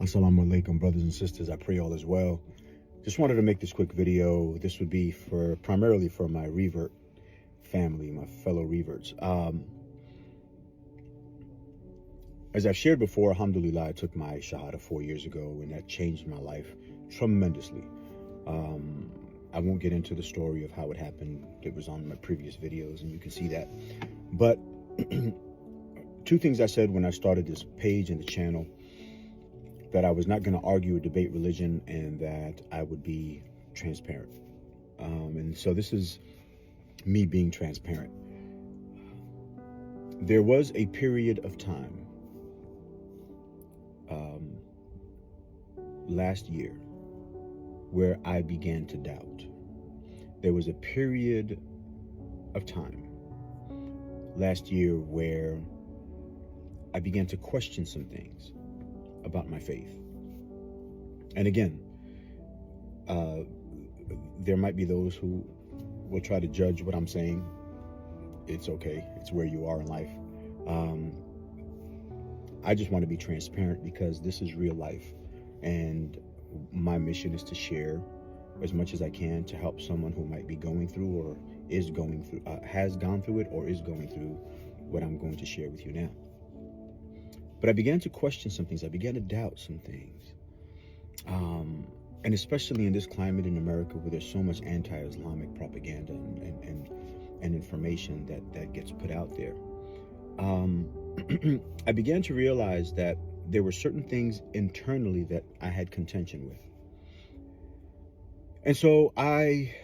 Assalamu alaikum, brothers and sisters. I pray all is well. Just wanted to make this quick video. This would be primarily for my revert family, my fellow reverts. As I've shared before, alhamdulillah, I took my shahada 4 years ago, and that changed my life tremendously. I won't get into the story of how it happened. It was on my previous videos, and you can see that. But two things I said when I started this page and the channel: that I was not going to argue or debate religion, and that I would be transparent. And so this is me being transparent. There was a period of time last year where I began to doubt. There was a period of time last year where I began to question some things about my faith. And again, there might be those who will try to judge what I'm saying. It's okay. It's where you are in life. I just want to be transparent because this is real life, and my mission is to share as much as I can to help someone who might be going through or is going through, has gone through it or is going through what I'm going to share with you now. But I began to question some things. I began to doubt some things. And especially in this climate in America where there's so much anti-Islamic propaganda and information that gets put out there. I began to realize that there were certain things internally that I had contention with. And so I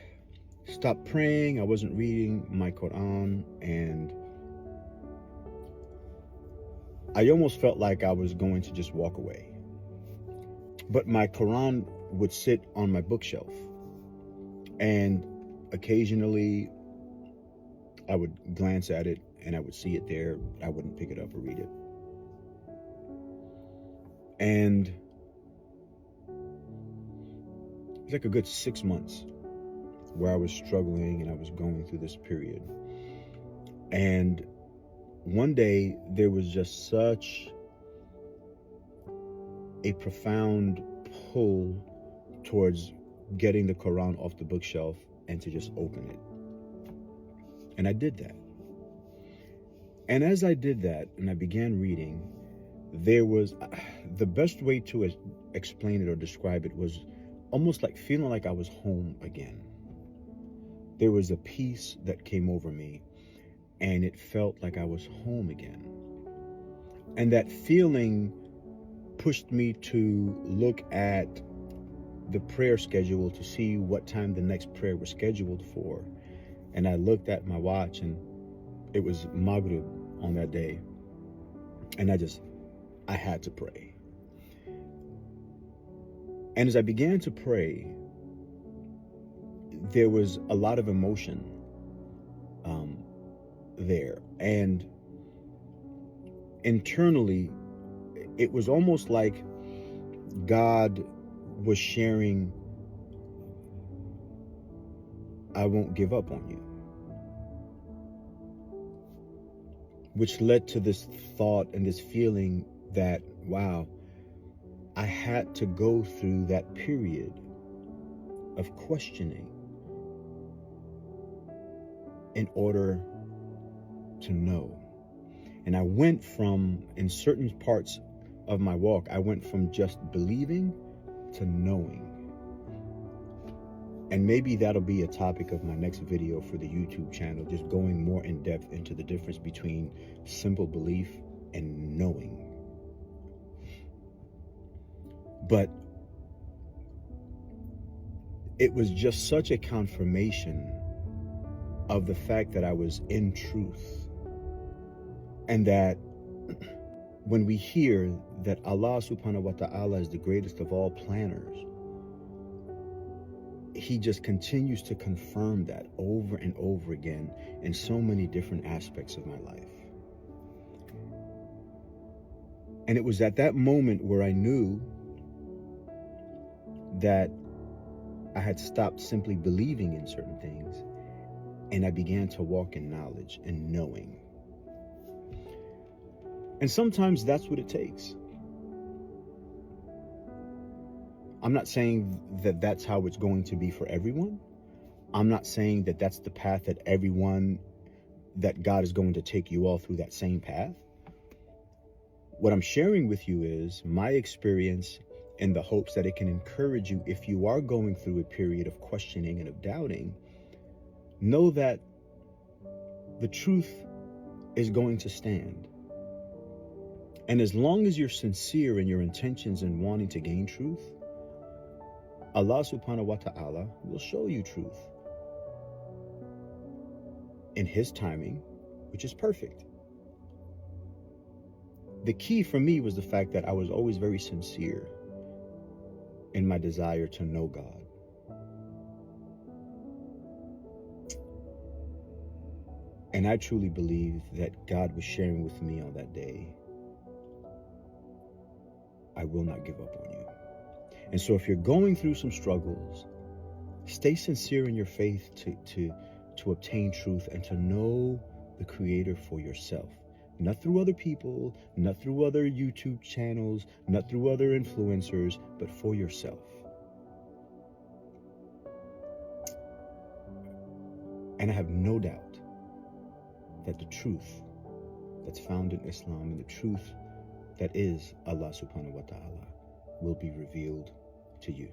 stopped praying. I wasn't reading my Quran, and I almost felt like I was going to just walk away. But my Quran would sit on my bookshelf, and occasionally I would glance at it and I would see it there. I wouldn't pick it up or read it. And it was like a good 6 months where I was struggling and I was going through this period. And one day there was just such a profound pull towards getting the Quran off the bookshelf and to just open it. And I did that. And as I did that and I began reading, there was, the best way to explain it or describe it was almost like feeling like I was home again. There was a peace that came over me, and it felt like I was home again. And that feeling pushed me to look at the prayer schedule to see what time the next prayer was scheduled for. And I looked at my watch, and it was Maghrib on that day. And I had to pray. And as I began to pray, there was a lot of emotion there. And internally, it was almost like God was sharing, I won't give up on you. Which led to this thought and this feeling that, wow, I had to go through that period of questioning in order to know. And I went from, in certain parts of my walk, I went from just believing to knowing. And maybe that'll be a topic of my next video for the YouTube channel, just going more in depth into the difference between simple belief and knowing. But it was just such a confirmation of the fact that I was in truth. And that when we hear that Allah subhanahu wa ta'ala is the greatest of all planners, He just continues to confirm that over and over again in so many different aspects of my life. And it was at that moment where I knew that I had stopped simply believing in certain things, and I began to walk in knowledge and knowing. And sometimes that's what it takes. I'm not saying that that's how it's going to be for everyone. I'm not saying that that's the path that that God is going to take you all through that same path. What I'm sharing with you is my experience in the hopes that it can encourage you if you are going through a period of questioning and of doubting. Know that the truth is going to stand. And as long as you're sincere in your intentions in wanting to gain truth, Allah subhanahu wa ta'ala will show you truth in His timing, which is perfect. The key for me was the fact that I was always very sincere in my desire to know God. And I truly believe that God was sharing with me on that day, I will not give up on you. And so if you're going through some struggles, stay sincere in your faith to obtain truth and to know the Creator for yourself. Not through other people, not through other YouTube channels, not through other influencers, but for yourself. And I have no doubt that the truth that's found in Islam and the truth that is Allah subhanahu wa ta'ala will be revealed to you.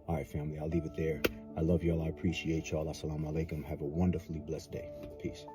All right, family, I'll leave it there. I love y'all. I appreciate y'all. Assalamu alaikum. Have a wonderfully blessed day. Peace.